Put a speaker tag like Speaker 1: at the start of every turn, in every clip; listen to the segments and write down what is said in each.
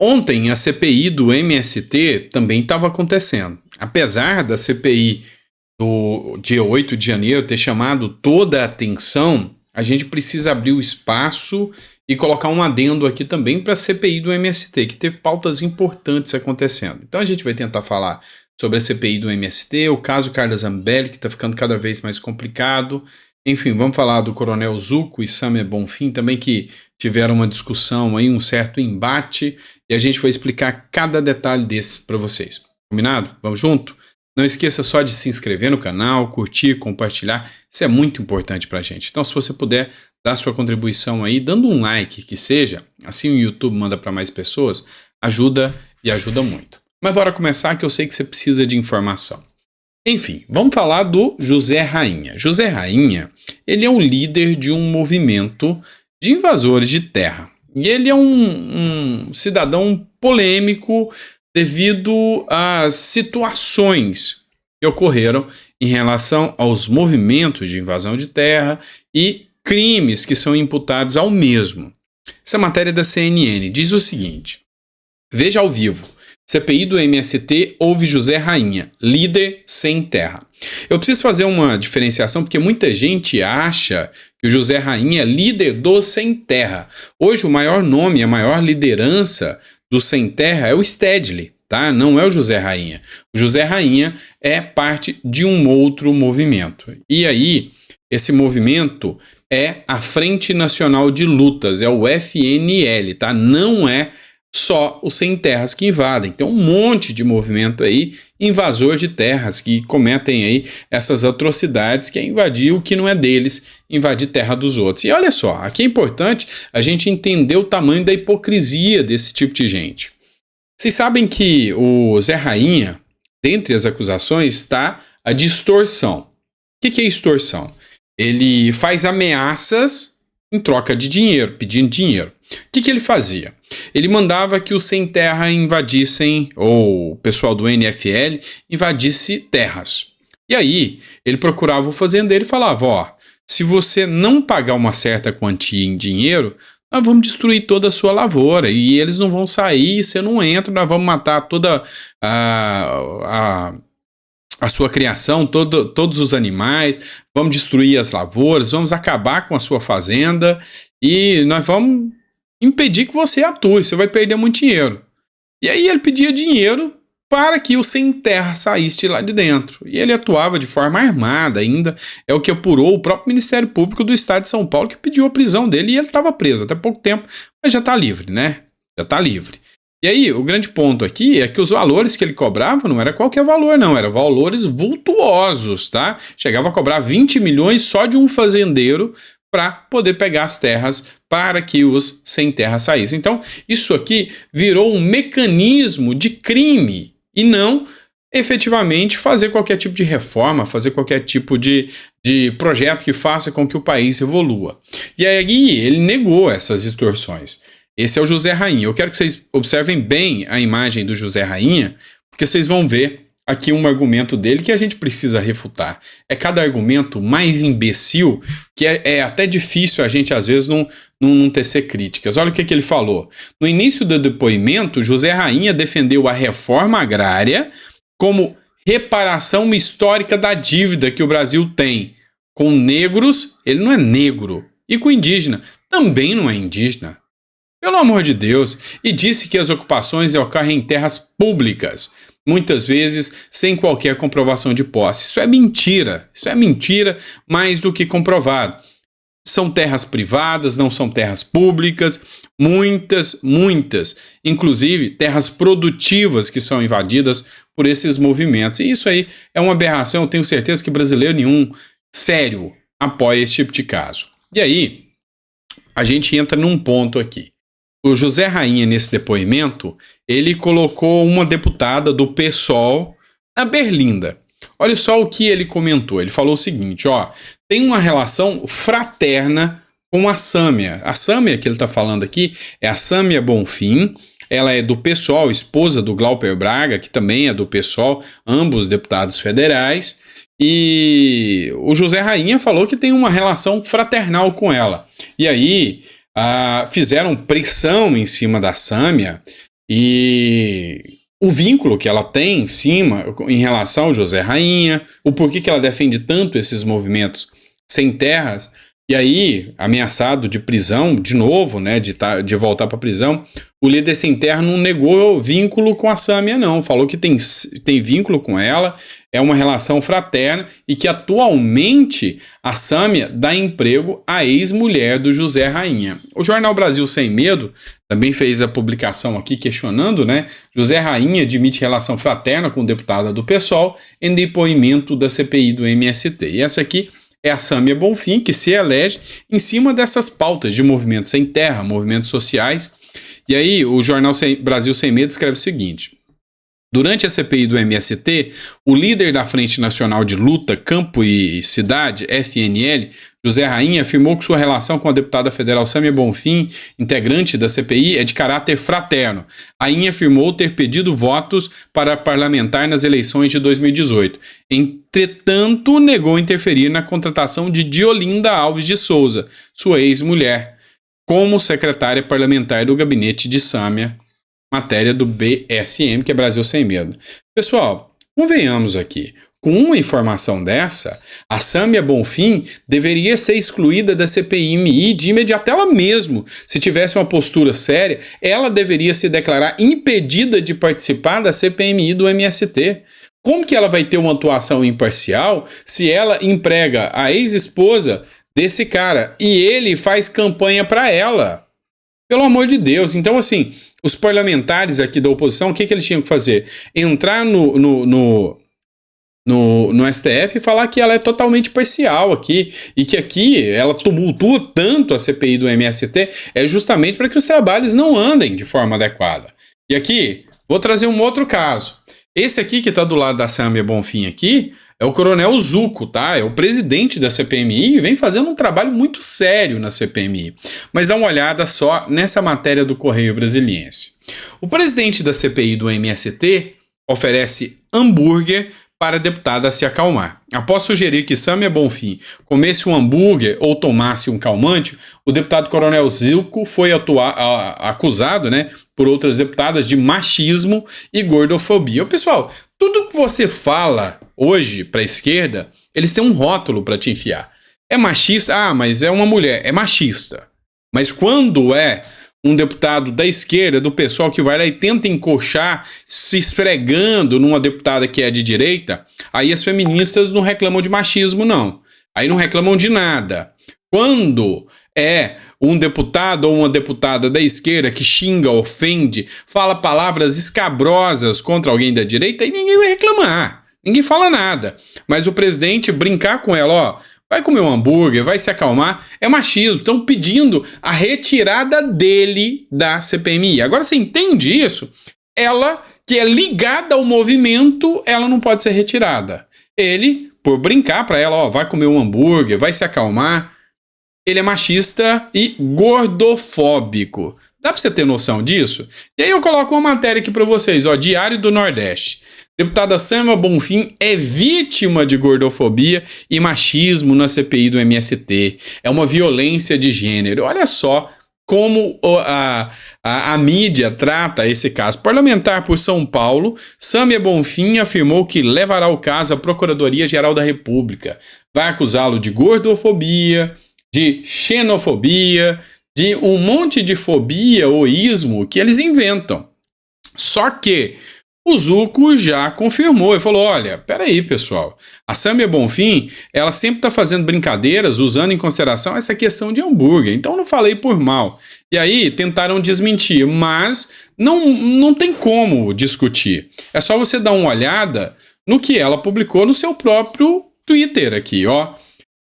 Speaker 1: Ontem a CPI do MST também estava acontecendo. Apesar da CPI do dia 8 de janeiro ter chamado toda a atenção, a gente precisa abrir o espaço e colocar um adendo aqui também para a CPI do MST, que teve pautas importantes acontecendo. Então a gente vai tentar falar sobre a CPI do MST, o caso Carla Zambelli, que está ficando cada vez mais complicado. Enfim, vamos falar do Coronel Zuco e Sâmia Bonfim também, que tiveram uma discussão aí, um certo embate, e a gente vai explicar cada detalhe desse para vocês. Combinado? Vamos junto? Não esqueça só de se inscrever no canal, curtir, compartilhar, isso é muito importante para a gente. Então, se você puder dar sua contribuição aí, dando um like que seja, assim o YouTube manda para mais pessoas, ajuda e ajuda muito. Mas bora começar, que eu sei que você precisa de informação. Enfim, vamos falar do José Rainha. José Rainha, ele é um líder de um movimento de invasores de terra. E ele é um cidadão polêmico devido às situações que ocorreram em relação aos movimentos de invasão de terra e crimes que são imputados ao mesmo. Essa matéria da CNN diz o seguinte: veja ao vivo. CPI do MST houve José Rainha, líder sem terra. Eu preciso fazer uma diferenciação porque muita gente acha que o José Rainha é líder do sem terra. Hoje o maior nome, a maior liderança do sem terra é o Stedley, tá? Não é o José Rainha. O José Rainha é parte de um outro movimento. E aí, esse movimento é a Frente Nacional de Lutas, é o FNL, tá? Não é só os sem terras que invadem. Tem um monte de movimento aí, invasor de terras, que cometem aí essas atrocidades, que é invadir o que não é deles, invadir terra dos outros. E olha só, aqui é importante a gente entender o tamanho da hipocrisia desse tipo de gente. Vocês sabem que o Zé Rainha, dentre as acusações, está a de extorsão. O que é extorsão? Ele faz ameaças em troca de dinheiro, pedindo dinheiro. O que ele fazia? Ele mandava que os sem terra invadissem, ou o pessoal do NFL invadisse terras. E aí, ele procurava o fazendeiro e falava: ó, se você não pagar uma certa quantia em dinheiro, nós vamos destruir toda a sua lavoura, e eles não vão sair, você não entra, nós vamos matar toda a sua criação, todos os animais, vamos destruir as lavouras, vamos acabar com a sua fazenda, e nós vamos impedir que você atue, você vai perder muito dinheiro. E aí ele pedia dinheiro para que o sem terra saísse lá de dentro. E ele atuava de forma armada ainda, é o que apurou o próprio Ministério Público do Estado de São Paulo, que pediu a prisão dele, e ele estava preso até pouco tempo, mas já está livre, né? Já está livre. E aí, o grande ponto aqui é que os valores que ele cobrava não era qualquer valor, não, eram valores vultuosos, tá? Chegava a cobrar 20 milhões só de um fazendeiro para poder pegar as terras para que os sem terra saíssem. Então, isso aqui virou um mecanismo de crime e não efetivamente fazer qualquer tipo de reforma, fazer qualquer tipo de projeto que faça com que o país evolua. E aí ele negou essas extorsões. Esse é o José Rainha. Eu quero que vocês observem bem a imagem do José Rainha, porque vocês vão ver aqui um argumento dele que a gente precisa refutar. É cada argumento mais imbecil que é até difícil a gente, às vezes, não tecer críticas. Olha o que ele falou. No início do depoimento, José Rainha defendeu a reforma agrária como reparação histórica da dívida que o Brasil tem com negros, ele não é negro, e com indígena, também não é indígena. Pelo amor de Deus, e disse que as ocupações ocorrem em terras públicas, muitas vezes sem qualquer comprovação de posse. Isso é mentira mais do que comprovado. São terras privadas, não são terras públicas, muitas, inclusive terras produtivas que são invadidas por esses movimentos. E isso aí é uma aberração, eu tenho certeza que brasileiro nenhum sério apoia esse tipo de caso. E aí, a gente entra num ponto aqui. O José Rainha, nesse depoimento, ele colocou uma deputada do PSOL na berlinda. Olha só o que ele comentou. Ele falou o seguinte, ó, tem uma relação fraterna com a Sâmia. A Sâmia que ele está falando aqui é a Sâmia Bonfim. Ela é do PSOL, esposa do Glauber Braga, que também é do PSOL, ambos deputados federais. E o José Rainha falou que tem uma relação fraternal com ela. E aí fizeram pressão em cima da Sâmia e o vínculo que ela tem em cima em relação ao José Rainha, o porquê que ela defende tanto esses movimentos sem terras, e aí, ameaçado de prisão, de novo, né, de voltar para prisão, o líder sem terra não negou o vínculo com a Sâmia, não. Falou que tem vínculo com ela, é uma relação fraterna e que atualmente a Sâmia dá emprego à ex-mulher do José Rainha. O jornal Brasil Sem Medo também fez a publicação aqui questionando, né? José Rainha admite relação fraterna com deputada do PSOL em depoimento da CPI do MST. E essa aqui é a Sâmia Bonfim, que se elege em cima dessas pautas de movimentos sem terra, movimentos sociais. E aí o jornal Brasil Sem Medo escreve o seguinte: durante a CPI do MST, o líder da Frente Nacional de Luta, Campo e Cidade, FNL, José Rainha, afirmou que sua relação com a deputada federal Sâmia Bonfim, integrante da CPI, é de caráter fraterno. Rainha afirmou ter pedido votos para parlamentar nas eleições de 2018. Entretanto, negou interferir na contratação de Diolinda Alves de Souza, sua ex-mulher, como secretária parlamentar do gabinete de Sâmia, matéria do BSM, que é Brasil Sem Medo. Pessoal, convenhamos aqui, com uma informação dessa, a Sâmia Bonfim deveria ser excluída da CPMI de imediato. Ela mesmo, se tivesse uma postura séria, ela deveria se declarar impedida de participar da CPMI do MST. Como que ela vai ter uma atuação imparcial se ela emprega a ex-esposa desse cara e ele faz campanha para ela? Pelo amor de Deus. Então, assim, os parlamentares aqui da oposição, o que eles tinham que fazer? Entrar no STF e falar que ela é totalmente parcial aqui, e que aqui ela tumultua tanto a CPI do MST, é justamente para que os trabalhos não andem de forma adequada. E aqui, vou trazer um outro caso. Esse aqui que está do lado da Sâmia Bonfim aqui é o Coronel Zucco, tá? É o presidente da CPMI e vem fazendo um trabalho muito sério na CPMI. Mas dá uma olhada só nessa matéria do Correio Brasiliense. O presidente da CPI do MST oferece hambúrguer para a deputada se acalmar. Após sugerir que Sâmia Bonfim comesse um hambúrguer ou tomasse um calmante, o deputado Coronel Zucco foi acusado, né, por outras deputadas de machismo e gordofobia. Pessoal, tudo que você fala hoje para a esquerda, eles têm um rótulo para te enfiar. É machista? Ah, mas é uma mulher. É machista. Mas quando é um deputado da esquerda, do pessoal que vai lá e tenta encoxar, se esfregando numa deputada que é de direita, aí as feministas não reclamam de machismo, não. Aí não reclamam de nada. Quando é um deputado ou uma deputada da esquerda que xinga, ofende, fala palavras escabrosas contra alguém da direita, aí ninguém vai reclamar. Ninguém fala nada. Mas o presidente brincar com ela, ó, vai comer um hambúrguer, vai se acalmar, é machismo. Estão pedindo a retirada dele da CPMI. Agora você entende isso? Ela, que é ligada ao movimento, ela não pode ser retirada. Ele, por brincar para ela, ó, vai comer um hambúrguer, vai se acalmar, ele é machista e gordofóbico. Dá para você ter noção disso? E aí eu coloco uma matéria aqui para vocês, ó, Diário do Nordeste. Deputada Sâmia Bonfim é vítima de gordofobia e machismo na CPI do MST. É uma violência de gênero. Olha só como a mídia trata esse caso. Parlamentar por São Paulo, Sâmia Bonfim afirmou que levará o caso à Procuradoria-Geral da República. Vai acusá-lo de gordofobia, de xenofobia, de um monte de fobia ou ismo que eles inventam. Só que o Zucco já confirmou e falou, olha, peraí pessoal, a Sâmia Bonfim, ela sempre está fazendo brincadeiras usando em consideração essa questão de hambúrguer, então não falei por mal. E aí tentaram desmentir, mas não tem como discutir. É só você dar uma olhada no que ela publicou no seu próprio Twitter aqui, ó.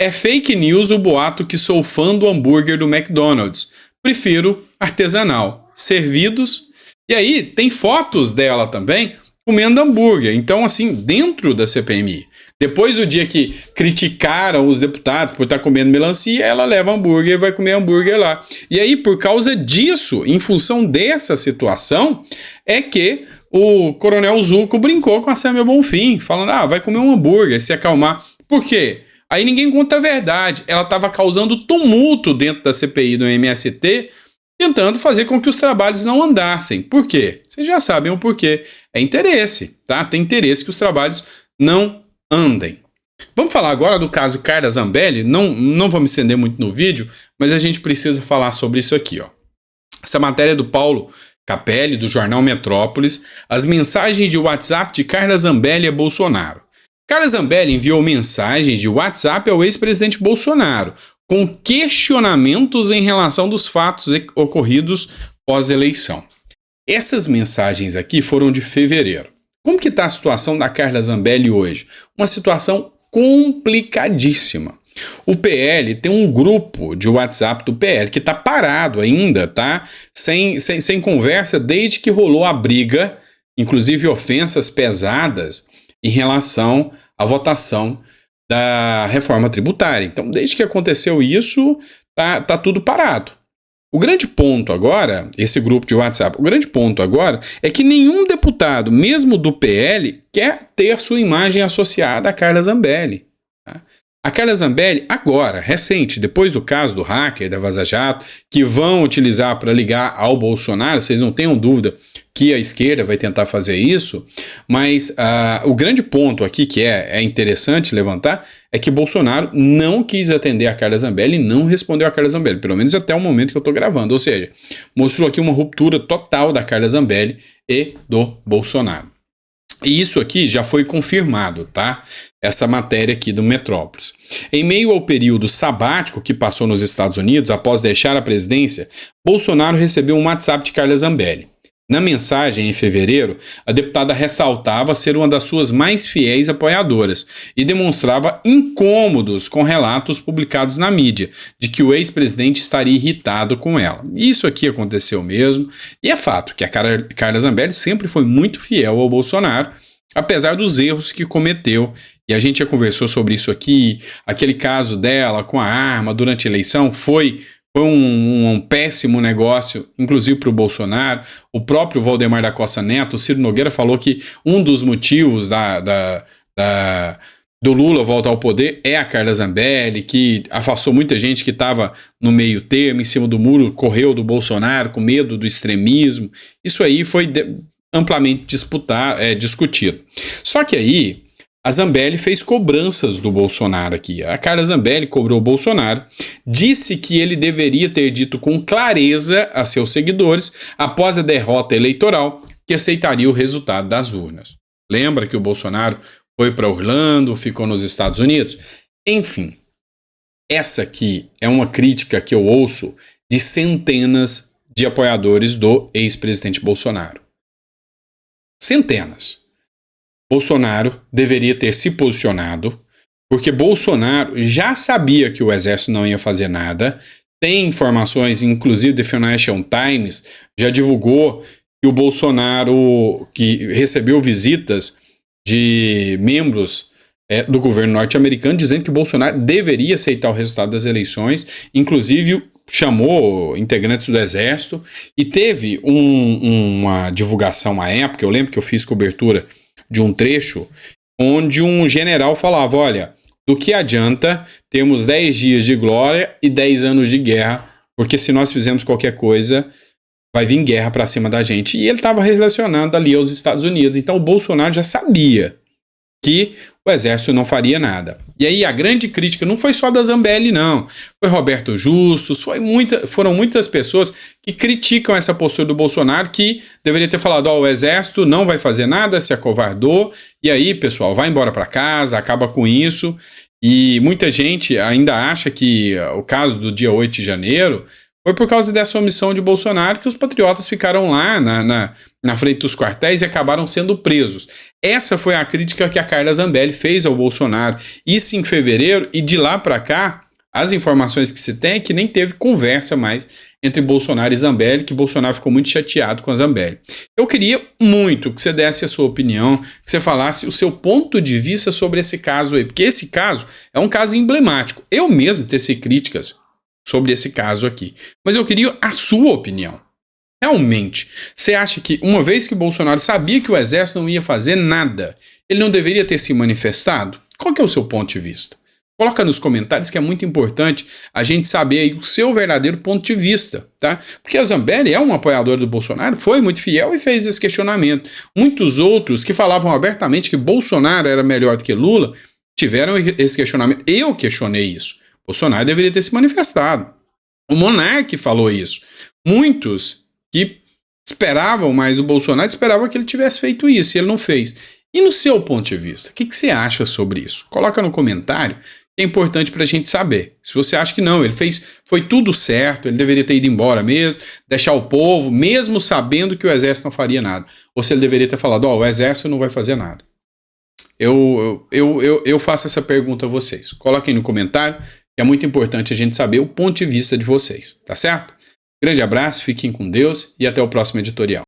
Speaker 1: É fake news o boato que sou fã do hambúrguer do McDonald's. Prefiro artesanal. Servidos. E aí, tem fotos dela também comendo hambúrguer. Então, assim, dentro da CPMI. Depois do dia que criticaram os deputados por estar comendo melancia, ela leva hambúrguer e vai comer hambúrguer lá. E aí, por causa disso, em função dessa situação, é que o Coronel Zucco brincou com a Sâmia Bonfim, falando, vai comer um hambúrguer, se acalmar. Por quê? Aí ninguém conta a verdade. Ela estava causando tumulto dentro da CPI do MST tentando fazer com que os trabalhos não andassem. Por quê? Vocês já sabem o porquê. É interesse, tá? Tem interesse que os trabalhos não andem. Vamos falar agora do caso Carla Zambelli. Não vou me estender muito no vídeo, mas a gente precisa falar sobre isso aqui, ó. Essa matéria é do Paulo Capelli, do jornal Metrópolis, as mensagens de WhatsApp de Carla Zambelli a Bolsonaro. Carla Zambelli enviou mensagens de WhatsApp ao ex-presidente Bolsonaro, com questionamentos em relação dos fatos ocorridos pós-eleição. Essas mensagens aqui foram de fevereiro. Como que está a situação da Carla Zambelli hoje? Uma situação complicadíssima. O PL tem um grupo de WhatsApp do PL que está parado ainda, tá? Sem conversa desde que rolou a briga, inclusive ofensas pesadas em relação à votação da reforma tributária. Então, desde que aconteceu isso, tá tudo parado. O grande ponto agora, esse grupo de WhatsApp, o grande ponto agora é que nenhum deputado, mesmo do PL, quer ter sua imagem associada a Carla Zambelli. Tá? A Carla Zambelli, agora, recente, depois do caso do hacker, da Vaza Jato, que vão utilizar para ligar ao Bolsonaro, vocês não tenham dúvida que a esquerda vai tentar fazer isso, mas o grande ponto aqui que é interessante levantar é que Bolsonaro não quis atender a Carla Zambelli e não respondeu a Carla Zambelli, pelo menos até o momento que eu estou gravando, ou seja, mostrou aqui uma ruptura total da Carla Zambelli e do Bolsonaro. E isso aqui já foi confirmado, tá? Essa matéria aqui do Metrópolis. Em meio ao período sabático que passou nos Estados Unidos após deixar a presidência, Bolsonaro recebeu um WhatsApp de Carla Zambelli. Na mensagem, em fevereiro, a deputada ressaltava ser uma das suas mais fiéis apoiadoras e demonstrava incômodos com relatos publicados na mídia de que o ex-presidente estaria irritado com ela. Isso aqui aconteceu mesmo, e é fato que a Carla Zambelli sempre foi muito fiel ao Bolsonaro, apesar dos erros que cometeu, e a gente já conversou sobre isso aqui. Aquele caso dela com a arma durante a eleição foi um péssimo negócio, inclusive para o Bolsonaro. O próprio Valdemar da Costa Neto, o Ciro Nogueira, falou que um dos motivos do Lula voltar ao poder é a Carla Zambelli, que afastou muita gente que estava no meio termo, em cima do muro, correu do Bolsonaro com medo do extremismo. Isso aí foi amplamente discutido. Só que aí a Zambelli fez cobranças do Bolsonaro aqui. A Carla Zambelli cobrou o Bolsonaro, disse que ele deveria ter dito com clareza a seus seguidores, após a derrota eleitoral, que aceitaria o resultado das urnas. Lembra que o Bolsonaro foi para Orlando, ficou nos Estados Unidos? Enfim, essa aqui é uma crítica que eu ouço de centenas de apoiadores do ex-presidente Bolsonaro. Centenas. Bolsonaro deveria ter se posicionado, porque Bolsonaro já sabia que o exército não ia fazer nada. Tem informações, inclusive The Financial Times já divulgou que o Bolsonaro, que recebeu visitas de membros do governo norte-americano, dizendo que o Bolsonaro deveria aceitar o resultado das eleições, inclusive chamou integrantes do exército, e teve uma divulgação à época. Eu lembro que eu fiz cobertura de um trecho onde um general falava: olha, do que adianta termos 10 dias de glória e 10 anos de guerra, porque se nós fizermos qualquer coisa, vai vir guerra para cima da gente. E ele estava relacionando ali aos Estados Unidos. Então o Bolsonaro já sabia que o exército não faria nada. E aí a grande crítica não foi só da Zambelli, não. Foi Roberto Justus, foram muitas pessoas que criticam essa postura do Bolsonaro, que deveria ter falado: o exército não vai fazer nada, se acovardou, e aí, pessoal, vai embora para casa, acaba com isso. E muita gente ainda acha que o caso do dia 8 de janeiro foi por causa dessa omissão de Bolsonaro que os patriotas ficaram lá na frente dos quartéis e acabaram sendo presos. Essa foi a crítica que a Carla Zambelli fez ao Bolsonaro. Isso em fevereiro, e de lá para cá, as informações que se tem é que nem teve conversa mais entre Bolsonaro e Zambelli, que Bolsonaro ficou muito chateado com a Zambelli. Eu queria muito que você desse a sua opinião, que você falasse o seu ponto de vista sobre esse caso aí, porque esse caso é um caso emblemático. Eu mesmo teci críticas sobre esse caso aqui, mas eu queria a sua opinião. Realmente, você acha que, uma vez que Bolsonaro sabia que o exército não ia fazer nada, ele não deveria ter se manifestado? Qual que é o seu ponto de vista? Coloca nos comentários que é muito importante a gente saber aí o seu verdadeiro ponto de vista, tá? Porque a Zambelli é um apoiador do Bolsonaro, foi muito fiel e fez esse questionamento. Muitos outros que falavam abertamente que Bolsonaro era melhor do que Lula tiveram esse questionamento. Eu questionei isso. Bolsonaro deveria ter se manifestado. O Monark falou isso. Muitos que esperavam mais do Bolsonaro esperavam que ele tivesse feito isso e ele não fez. E no seu ponto de vista, o que você acha sobre isso? Coloca no comentário. É importante para a gente saber. Se você acha que não, ele fez, foi tudo certo, ele deveria ter ido embora mesmo, deixar o povo, mesmo sabendo que o exército não faria nada. Ou se ele deveria ter falado, o exército não vai fazer nada. Eu faço essa pergunta a vocês. Coloquem no comentário, que é muito importante a gente saber o ponto de vista de vocês, tá certo? Grande abraço, fiquem com Deus e até o próximo editorial.